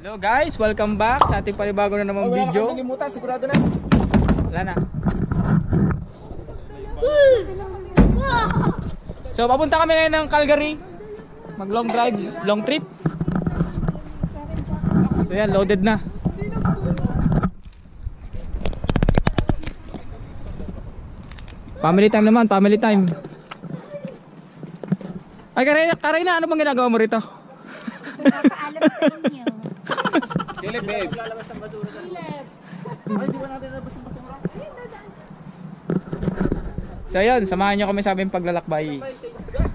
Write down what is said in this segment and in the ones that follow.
Hello guys, welcome back sa ating panibago na namang video. Wala nalimutan, sigurado na. Wala na. So papunta kami ngayon ng Calgary. Mag long drive, long trip. So yan, loaded na. Family time naman, family time. Ay Karina, ano bang ginagawa mo rito? Nakakaalam sa inyo. Dilip, babe. Dilip. Ay, di ba natin nalabas yung basura? So yun, samahan nyo kami sa aming paglalakbay.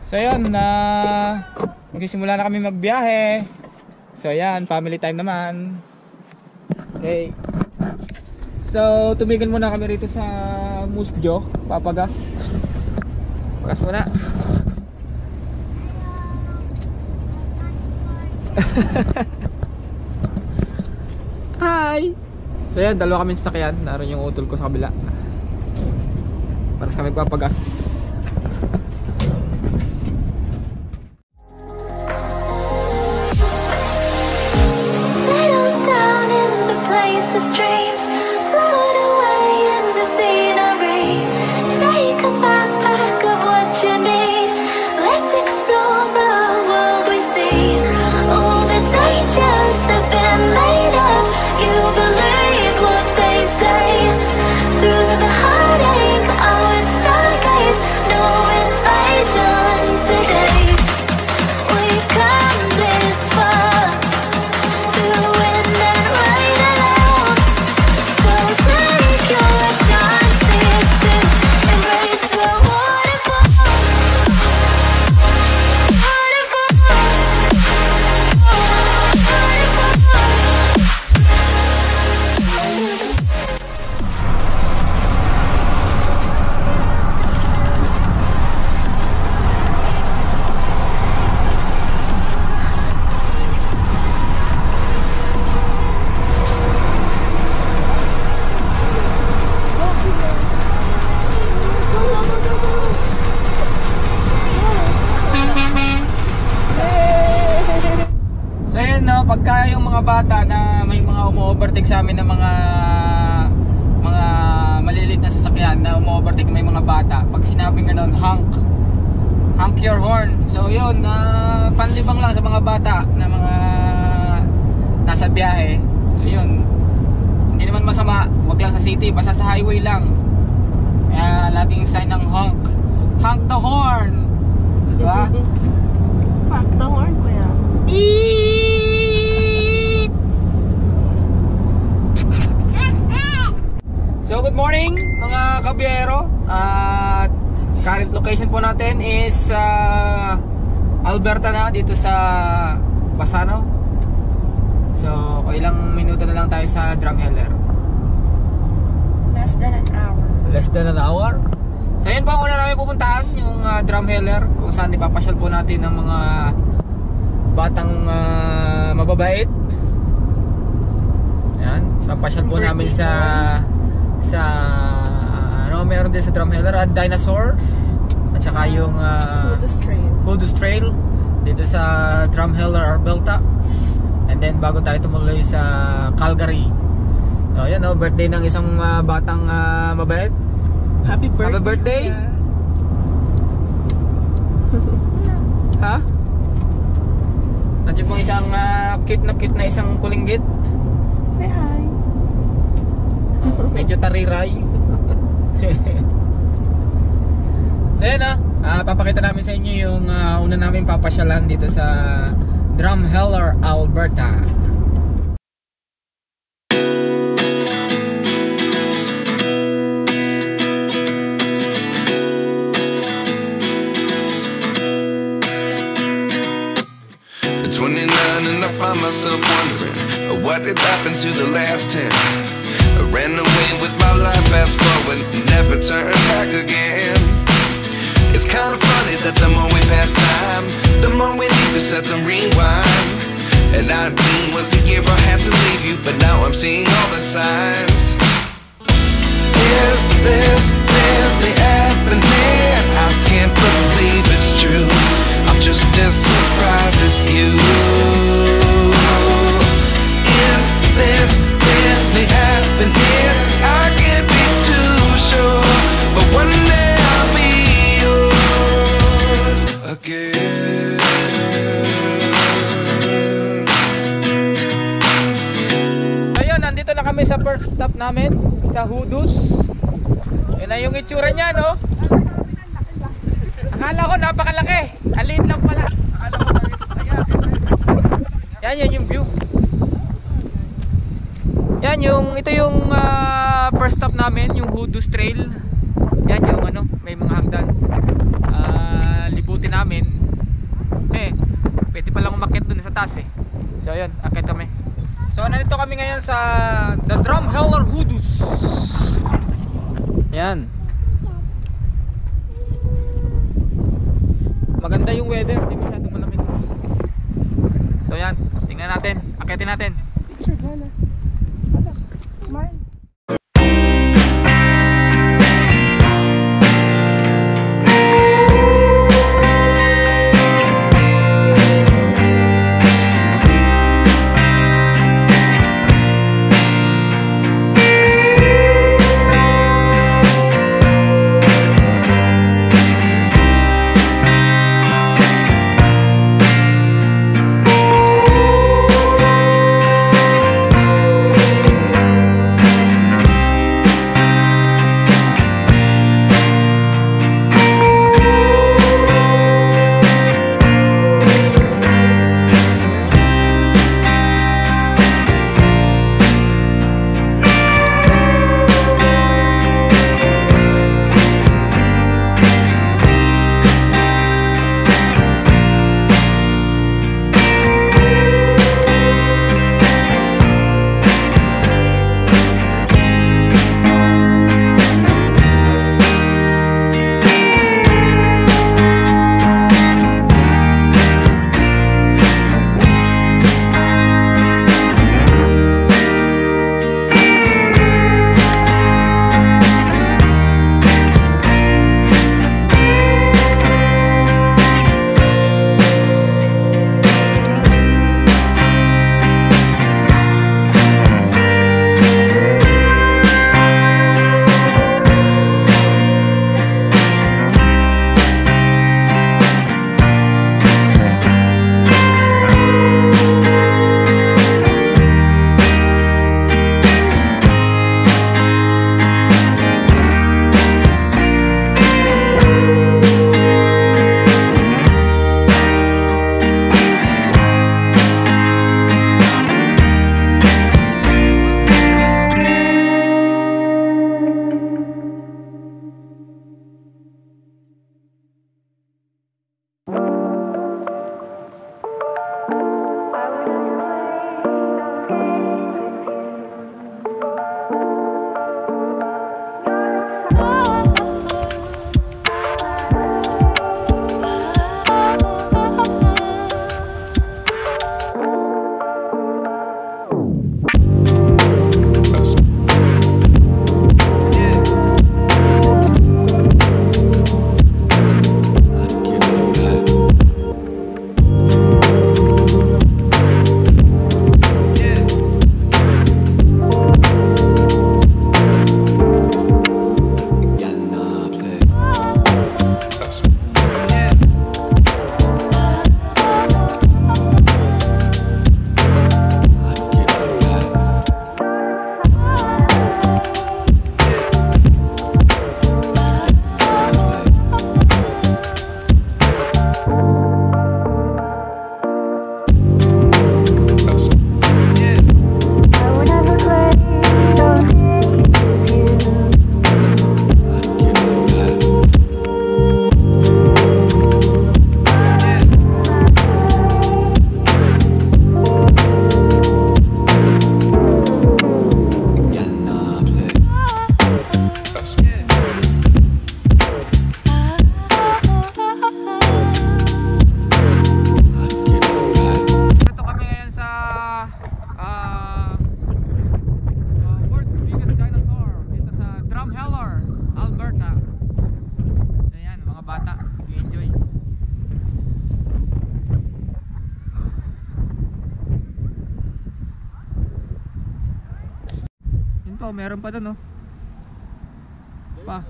So yun, magsisimula na kami magbiyahe. So yan, family time naman. Okay. So tumigil muna kami rito sa Musbjo, papagas. Pagas muna. Hi! So yan, dalawa kami sasakyan. Naroon yung utol ko sa kabila. Para sa kami papagas. Settle down in the place of dreams, float away in the scenery. Take a backpack of what you need. Let's explore the world we see. All the dangers have been made up. You believe what they say. Through the heartache, I would stargaze. No invasion today. We've come this far, through wind and rain alone. So take your chances to embrace the waterfall. So yun no, pagka yung mga bata na may mga umu-overtake sa amin ng mga maliliit na sasakyan na umu-overtake may mga bata, pag sinabing gano'n, honk your horn. So yun, panlibang lang sa mga bata na mga nasa biyahe. So yun, hindi naman masama, wag lang sa city, basta sa highway lang. Kaya laging sign ng honk the horn, diba? Honk the horn, kuya. So good morning mga kabiyero. Current location po natin is Alberta na, dito sa Basano. So ilang minuto na lang tayo sa Drumheller. Less than an hour. Less than an hour. So yun po ang una namin pupuntahan, yung Drumheller, kung saan ipapasyal po natin ng mga batang mababait. Yan, papasyal po namin sa ano meron din sa Drumheller, at Dinosaur, at saka yung Hoodoo's Trail dito sa Drumheller, Alberta. And then bago tayo tumuloy sa Calgary. So yan, birthday ng isang batang mabait. Happy birthday. Happy birthday. Ha? Nandiyan pong isang cute na isang kulinggit. Say hi. Medyo tariray. So yan papakita namin sa inyo yung una namin papasyalan dito sa Drumheller, Alberta. At 29 and I find myself wondering what did happen to the last 10. I ran away with my life, fast forward, never turn back again. It's kind of funny that the more we pass time, the more we need to set the rewind. And 19 was the year I had to leave you, but now I'm seeing all the signs. Is this really happening? I can't believe it's true. I'm just as surprised as you. this really happen here? I can't be too sure, but one day I'll be yours again. Ayun, nandito na kami sa first stop namin, sa Hudus. Yun na yung itsura niya, no? Akala ko napakalaki. Aliit lang pala. Akala ko yan yung view. Ito yung first stop namin, yung Hudus Trail. Yan yung ano, may mga hagdan. Libutin namin. Pwede palang umakyat dun sa taas eh. So yun, akyat kami. So nandito kami ngayon sa The Drumheller Hudus. Yan. Maganda yung weather, hindi masyadong malamig. So yan, tingnan natin, akyatin natin. Picture, Gana. Smile. meron pa doon, oh. Pa.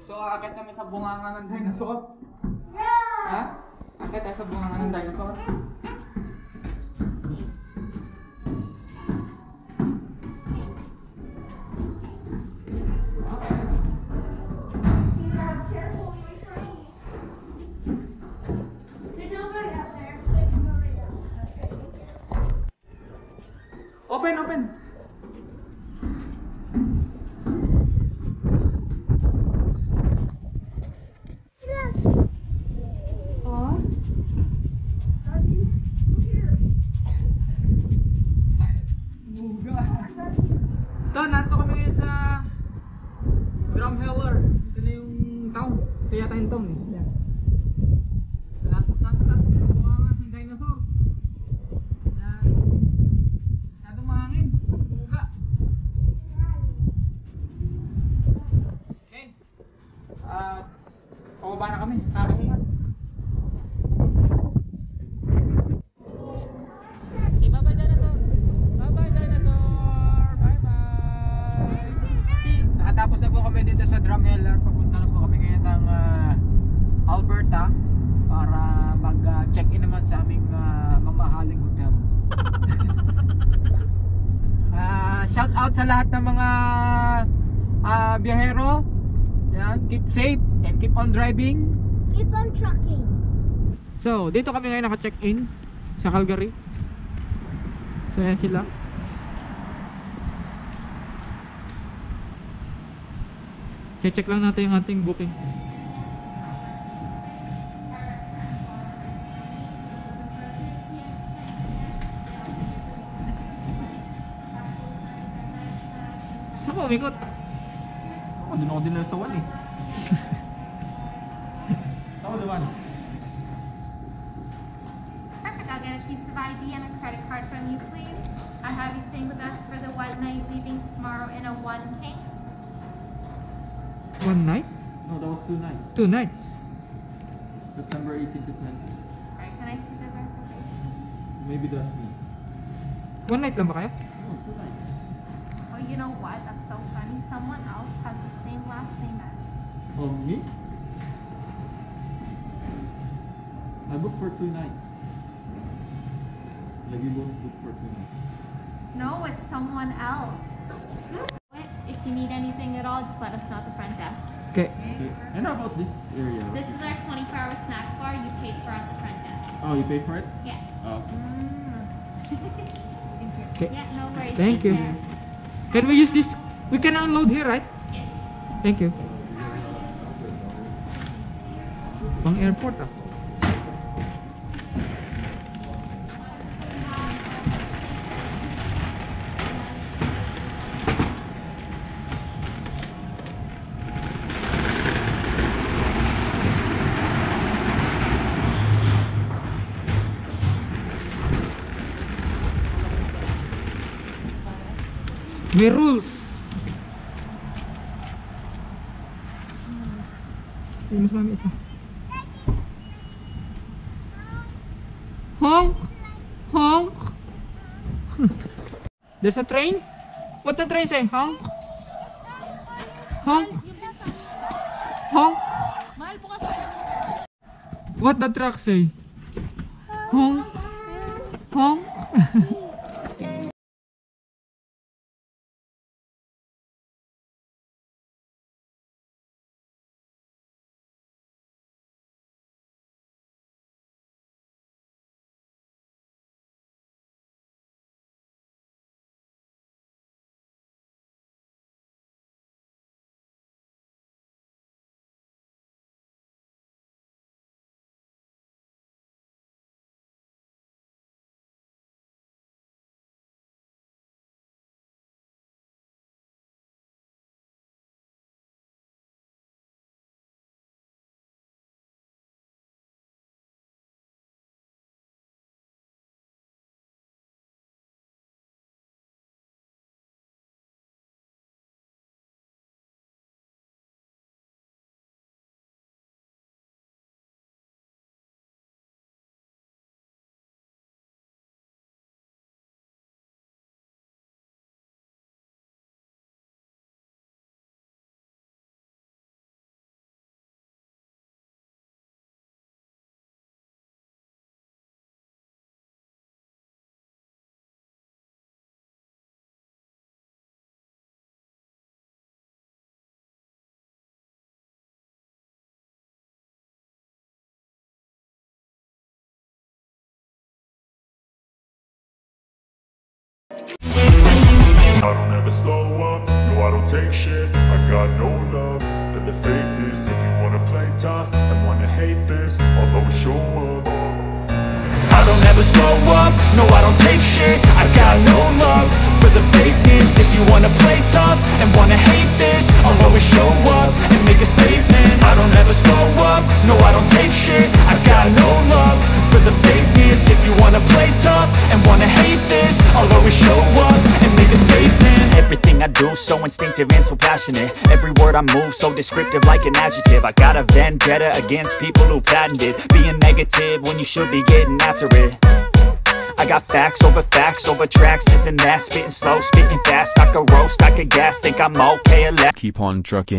So, akit kami sa bunganga ng dinosaur. Ha? Akit tayo sa bunganga ng dinosaur. Open, open. Ito, nato kami ngayon sa Drumheller. Ito na yung town. Ito yata yung town eh. Yan. Nasa taas kami yung bunganga ng dinosaur. Yan. Masyadong mahangin. Buga. Okay. Pababa na kami. Kakahingat. Okay, bye-bye dinosaur. Bye-bye dinosaur. Bye-bye. See, nakatapos na po kami dito sa Drumheller. Papunta na po kami ngayon ng Alberta para mag-check-in naman sa aming mamahaling hotel. Shout out sa lahat ng mga biyahero. Yan, keep safe and keep on driving. Keep on trucking. So, dito kami ngayon naka-check-in sa Calgary. So, yan sila. Check lang natin yung ating booking. Saan ko umikot? Ako, doon ako dinala sa one eh. Ako naman. Perfect. I'll get a piece of ID and a credit card from you, please. I have you staying with us for the one night, leaving tomorrow in a 1K. One night? No, that was 2 nights. 2 nights. September 18 to 20. Alright, can I see the reservation? Maybe that's me. 1 night lang ba kayo? No, 2 nights. Oh, you know what? That's so funny. Someone else has the same last name as me. Oh, me? I booked for 2 nights. Like you both booked for 2 nights. No, it's someone else. If you need anything at all, just let us know at the front desk. Okay. Okay. And how about this area? This is our 24-hour snack bar. You paid for at the front desk. Oh, you pay for it? Yeah. Oh. Okay. Yeah, no worries. Thank Take you. care. Can we use this? We can unload here, right? Yeah. Thank you. Pang airport ah. May rules. mami isa. Honk! Honk! There's a train? What the train say? Honk? Honk? Honk? What the truck say? Honk? Honk? I don't ever slow up, no I don't take shit. I got no love for the fakeness. If you wanna play tough and wanna hate this, I'll always show up. I don't ever slow up, no I don't take shit. I got no love for the fakeness. If you wanna play tough and wanna hate this, I'll always show up and make a statement. I don't ever slow up, no I don't take shit. I got no love for the fakeness. If you wanna play tough and wanna hate this, I'll always show up and make a statement. Everything I do so instinctive and so passionate. Every word I move so descriptive like an adjective. I got a vendetta against people who patented being negative when you should be getting after it. I got facts over tracks, this and that. Spitting slow, spitting fast. I could roast, I could gas, think I'm okay. Keep on trucking.